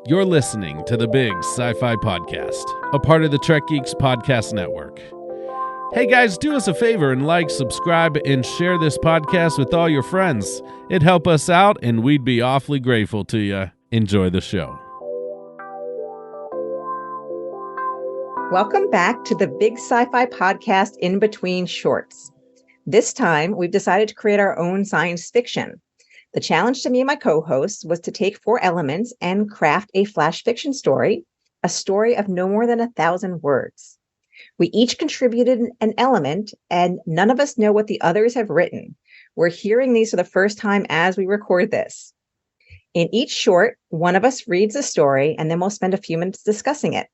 You're listening to the BIG Sci-Fi Podcast, a part of the Trek Geeks Podcast Network. Hey guys, do us a favor and like, subscribe, and share this podcast with all your friends. It'd help us out, and we'd be awfully grateful to you. Enjoy the show. Welcome back to the BIG Sci-Fi Podcast In Between Shorts. This time, we've decided to create our own science fiction. The challenge to me and my co-hosts was to take 4 elements and craft a flash fiction story, a story of no more than 1,000 words. We each contributed an element, and none of us know what the others have written. We're hearing these for the first time as we record this. In each short, one of us reads a story, and then we'll spend a few minutes discussing it.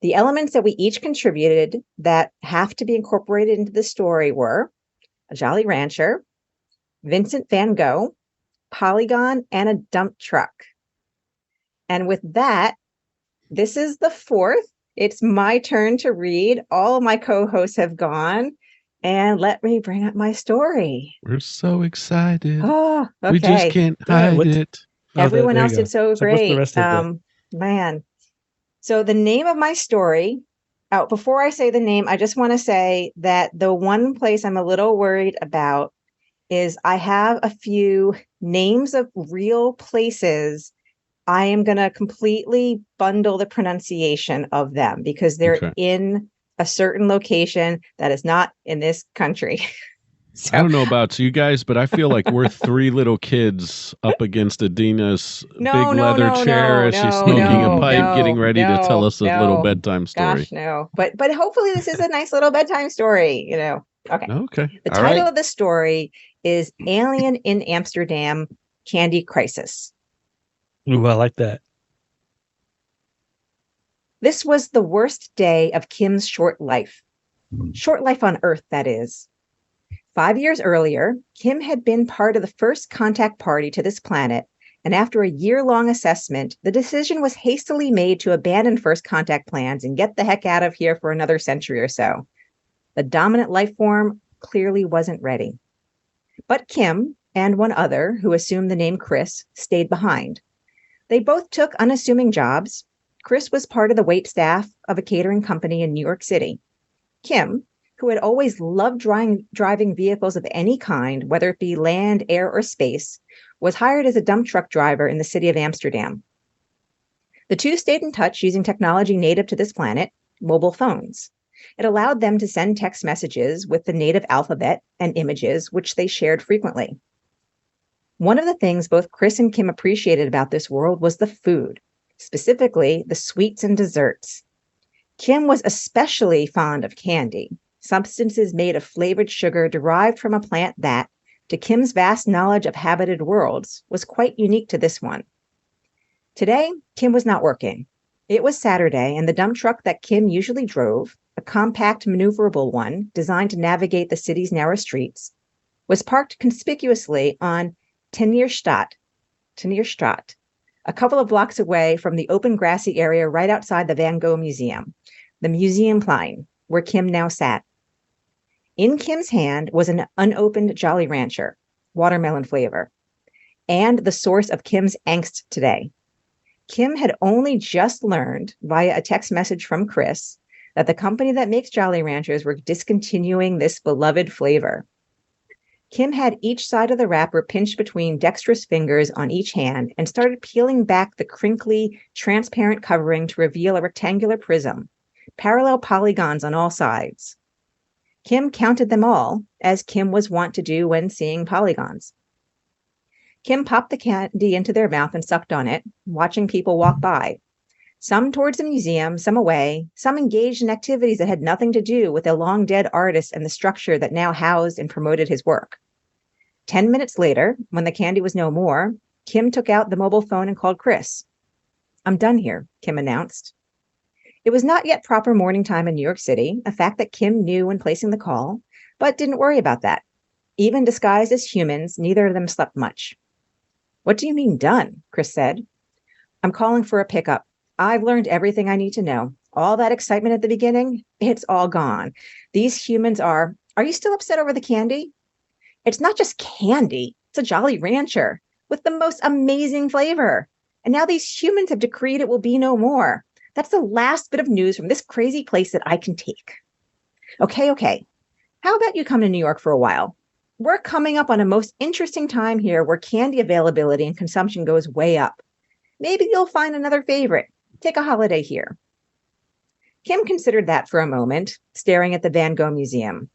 The elements that we each contributed that have to be incorporated into the story were a Jolly Rancher, Vincent Van Gogh, polygon, and a dump truck. And with that, this is the 4th. It's my turn to read. All of my co-hosts have gone. And let me bring up my story. We're so excited. Oh, okay. We just can't hide it. Everyone else did so great. What's the rest of it? Man. So the name of my story, before I say the name, I just want to say that the one place I'm a little worried about is I have a few names of real places. I am going to completely bundle the pronunciation of them because they're in a certain location that is not in this country. So, I don't know about you guys, but I feel like we're 3 little kids up against Adeena's big leather chair as she's smoking a pipe, getting ready to tell us a little bedtime story. Gosh, no. But hopefully this is a nice little bedtime story, Okay. The title of the story is Alien in Amsterdam, Candy Crisis. Ooh, I like that. This was the worst day of Kim's short life. Short life on Earth, that is. 5 years earlier, Kim had been part of the first contact party to this planet, and after a year-long assessment, the decision was hastily made to abandon first contact plans and get the heck out of here for another century or so. The dominant life form clearly wasn't ready. But Kim and one other, who assumed the name Cris, stayed behind. They both took unassuming jobs. Cris was part of the wait staff of a catering company in New York City. Kim, who had always loved driving vehicles of any kind, whether it be land, air, or space, was hired as a dump truck driver in the city of Amsterdam. The two stayed in touch using technology native to this planet, mobile phones. It allowed them to send text messages with the native alphabet and images, which they shared frequently. One of the things both Cris and Kim appreciated about this world was the food, specifically the sweets and desserts. Kim was especially fond of candy, substances made of flavored sugar derived from a plant that, to Kim's vast knowledge of habited worlds, was quite unique to this one. Today, Kim was not working. It was Saturday, and the dump truck that Kim usually drove, a compact, maneuverable one designed to navigate the city's narrow streets, was parked conspicuously on Tenierstraat, a couple of blocks away from the open grassy area right outside the Van Gogh Museum, the Museumplein, where Kim now sat. In Kim's hand was an unopened Jolly Rancher, watermelon flavor, and the source of Kim's angst today. Kim had only just learned via a text message from Cris that the company that makes Jolly Ranchers were discontinuing this beloved flavor. Kim had each side of the wrapper pinched between dexterous fingers on each hand and started peeling back the crinkly, transparent covering to reveal a rectangular prism, parallel polygons on all sides. Kim counted them all, as Kim was wont to do when seeing polygons. Kim popped the candy into their mouth and sucked on it, watching people walk by. Some towards the museum, some away, some engaged in activities that had nothing to do with a long-dead artist and the structure that now housed and promoted his work. 10 minutes later, when the candy was no more, Kim took out the mobile phone and called Cris. "I'm done here," Kim announced. It was not yet proper morning time in New York City, a fact that Kim knew when placing the call, but didn't worry about that. Even disguised as humans, neither of them slept much. "What do you mean done?" Cris said. "I'm calling for a pickup. I've learned everything I need to know. All that excitement at the beginning, it's all gone. These humans are you still upset over the candy? It's not just candy. It's a Jolly Rancher with the most amazing flavor. and now these humans have decreed it will be no more. That's the last bit of news from this crazy place that I can take. Okay. How about you come to New York for a while? We're coming up on a most interesting time here where candy availability and consumption goes way up. Maybe you'll find another favorite. Take a holiday here. Kim considered that for a moment, staring at the Van Gogh Museum.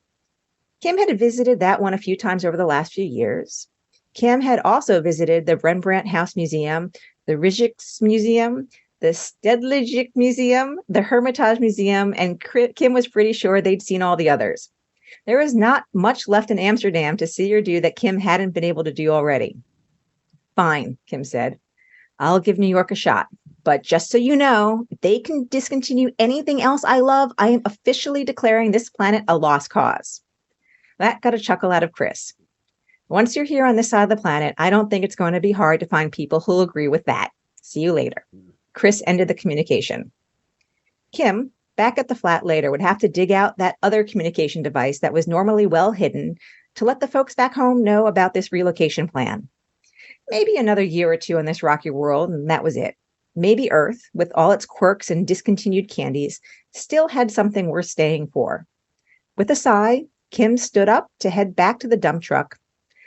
Kim had visited that one a few times over the last few years. Kim had also visited the Rembrandt House Museum, the Rijksmuseum, the Stedelijk Museum, the Hermitage Museum, and Kim was pretty sure they'd seen all the others. There was not much left in Amsterdam to see or do that Kim hadn't been able to do already. Fine, Kim said. I'll give New York a shot. But just so you know, if they can discontinue anything else I love, I am officially declaring this planet a lost cause. That got a chuckle out of Cris. Once you're here on this side of the planet, I don't think it's going to be hard to find people who'll agree with that. See you later. Cris ended the communication. Kim, back at the flat later, would have to dig out that other communication device that was normally well hidden to let the folks back home know about this relocation plan. Maybe another year or two in this rocky world, and that was it. Maybe Earth, with all its quirks and discontinued candies, still had something worth staying for. With a sigh, Kim stood up to head back to the dump truck.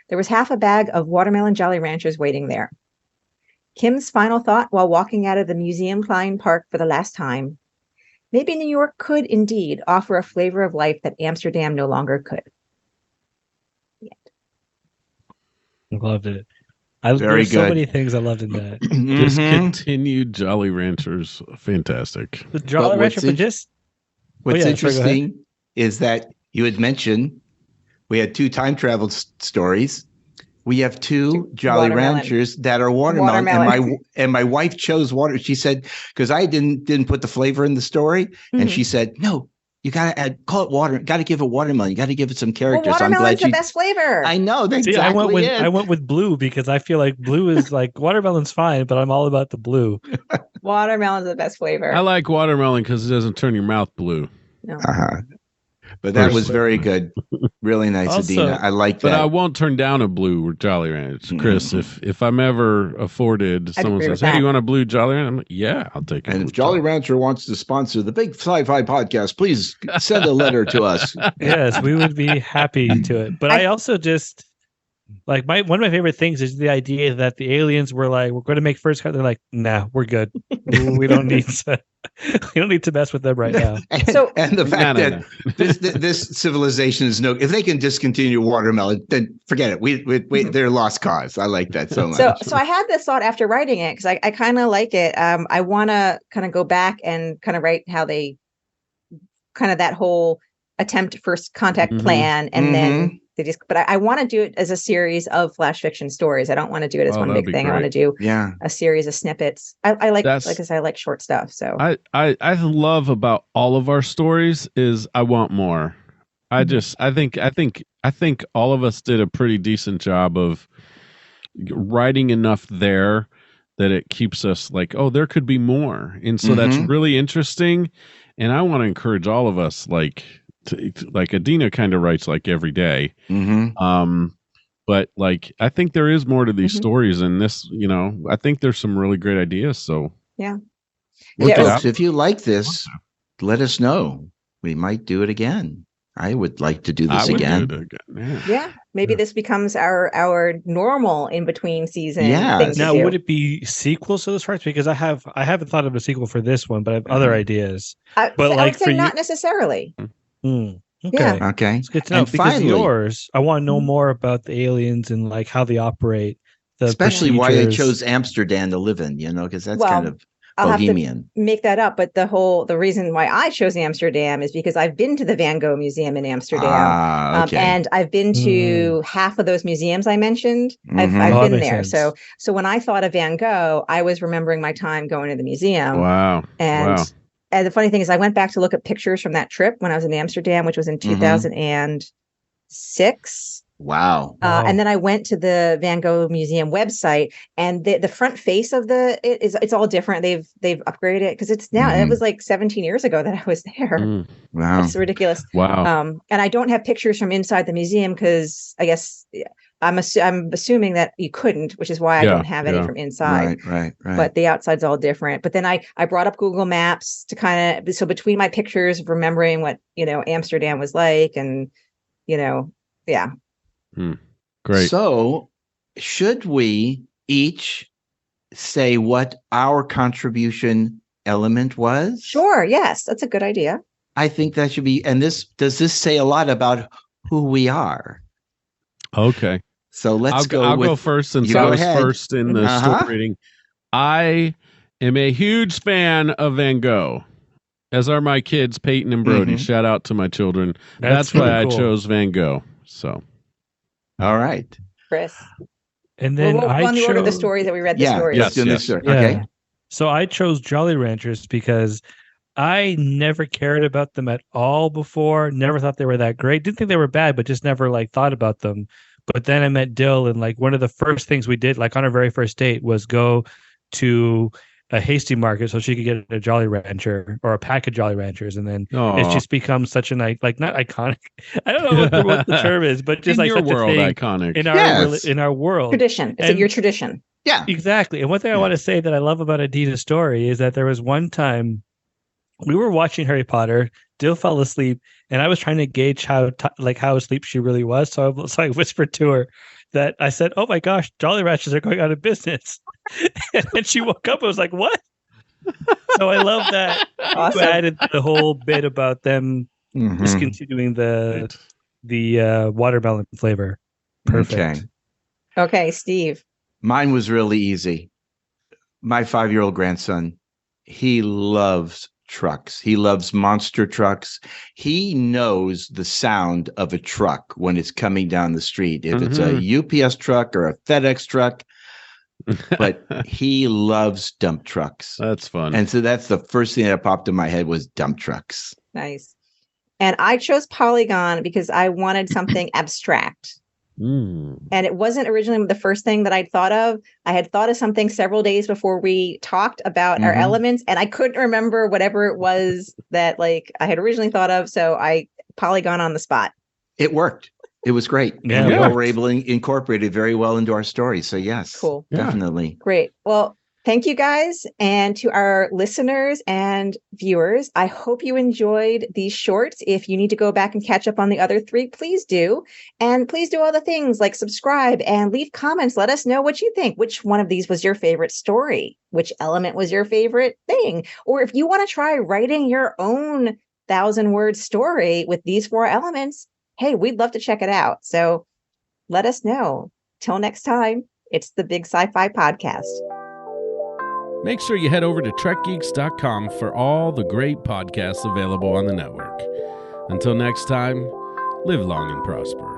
There was half a bag of watermelon Jolly Ranchers waiting there. Kim's final thought while walking out of the Museum Klein Park for the last time, maybe New York could indeed offer a flavor of life that Amsterdam no longer could. Loved it. Very There's so good. many things I loved in that. Discontinued Jolly Ranchers, fantastic. The Jolly Rancher, but just What's sorry, go interesting is that you had mentioned we had 2 time travel stories. We have 2 Jolly Watermelon. Ranchers that are watermelon. And my wife chose water. She said, because I didn't put the flavor in the story. And she said, no, you got to call it water. Got to give it watermelon. You got to give it some character. Well, So I'm watermelon's glad the best flavor. I know. That's See, exactly I went with blue because I feel like blue is like watermelon's fine, but I'm all about the blue. Watermelon's the best flavor. I like watermelon because it doesn't turn your mouth blue. No. Uh-huh. But that was very good. Really nice, Also- Adeena. I like that. But I won't turn down a blue Jolly Ranch, Cris. If I'm ever afforded, someone agree says, with "Hey, that. you want a blue Jolly Ranch?" I'm like, "Yeah, I'll take it." And if Jolly Rancher wants to sponsor the Big Sci-Fi Podcast, please send a letter to us. Yes, we would be happy to it. But I also just like one of my favorite things is the idea that the aliens were like, we're going to make first cut. They're like, nah, we're good. We don't need to mess with them right now. And the fact No. that this civilization is if they can discontinue watermelon, then forget it. We they're lost cause. I like that so much. So I had this thought after writing it because I kind of like it. I want to kind of go back and kind of write how they kind of that whole attempt first contact plan and then they just. But I want to do it as a series of flash fiction stories. I don't want to do it as one that'd big be thing. I want to great. do a series of snippets. I like I said, I like short stuff. So I love about all of our stories is I want more. I think all of us did a pretty decent job of writing enough there that it keeps us like, oh, there could be more. And so that's really interesting. And I want to encourage all of us, like Adeena kind of writes like every day. But like, I think there is more to these stories and this, I think there's some really great ideas. So yeah. Folks, if you like this, let us know. We might do it again. I would like to do this again. Yeah. Maybe this becomes our normal in between season. Yeah. Now, would it be sequels to those parts? Because I haven't thought of a sequel for this one, but I have other ideas. But like I would say for not necessarily. Okay. Yeah. Okay. It's good to know And because finally, yours, I want to know more about the aliens and like how they operate. Especially why they procedures. chose Amsterdam to live in, because that's Well, kind of I'll bohemian. have to make that up, but the reason why I chose Amsterdam is because I've been to the Van Gogh Museum in Amsterdam, Okay. and I've been to half of those museums I mentioned. I've that been makes there, sense. so when I thought of Van Gogh, I was remembering my time going to the museum. Wow. And the funny thing is, I went back to look at pictures from that trip when I was in Amsterdam, which was in 2006. Wow. And then I went to the Van Gogh Museum website, and the front face of it's all different. They've upgraded it because it's now. It was like 17 years ago that I was there. Wow. It's ridiculous. Wow. And I don't have pictures from inside the museum because I guess I'm assuming that you couldn't, which is why I don't have any from inside. Right. But the outside's all different. But then I brought up Google Maps to kind of, so between my pictures, remembering what, Amsterdam was like, and, yeah. Great. So should we each say what our contribution element was? Sure. Yes. That's a good idea. I think that should be, and does this say a lot about who we are? Okay. So I'll go first, since I was first in the story reading. I am a huge fan of Van Gogh, as are my kids, Peyton and Brody. Shout out to my children. That's why I chose Van Gogh. So, all right, Chris. And then we'll I on the order of the stories that we read. The stories. Yes. Okay. So I chose Jolly Ranchers because I never cared about them at all before. Never thought they were that great. Didn't think they were bad, but just never thought about them. But then I met Dill, and one of the first things we did, on our very first date, was go to a Hasty Market so she could get a Jolly Rancher or a pack of Jolly Ranchers, and then it's just become such an not iconic. I don't know what the term is, but just in your such world, a thing iconic in our world. Tradition. It's your tradition. Yeah, exactly. And one thing I want to say that I love about Adeena's story is that there was one time we were watching Harry Potter. Dill fell asleep, and I was trying to gauge how asleep she really was. So I whispered to her that I said, "Oh my gosh, Jolly Ranchers are going out of business." And then she woke up and was like, "What?" So I love that you added the whole bit about them discontinuing the watermelon flavor. Perfect. Okay, Steve. Mine was really easy. My 5-year-old grandson, he loves trucks. He loves monster trucks. He knows the sound of a truck when it's coming down the street. If it's a UPS truck or a FedEx truck, but he loves dump trucks. That's fun. And so that's the first thing that popped in my head was dump trucks. Nice. And I chose polygon because I wanted something abstract. And it wasn't originally the first thing that I'd thought of. I had thought of something several days before we talked about our elements, and I couldn't remember whatever it was that I had originally thought of. So I polygon on the spot. It worked. It was great. Yeah, and we were able to incorporate it very well into our story. So yes, cool. Definitely. Great. Well, thank you guys. And to our listeners and viewers, I hope you enjoyed these shorts. If you need to go back and catch up on the other 3, please do. And please do all the things like subscribe and leave comments. Let us know what you think. Which one of these was your favorite story? Which element was your favorite thing? Or if you want to try writing your own 1,000-word story with these 4 elements, hey, we'd love to check it out. So let us know. Till next time, it's the Big Sci-Fi Podcast. Make sure you head over to trekgeeks.com for all the great podcasts available on the network. Until next time, live long and prosper.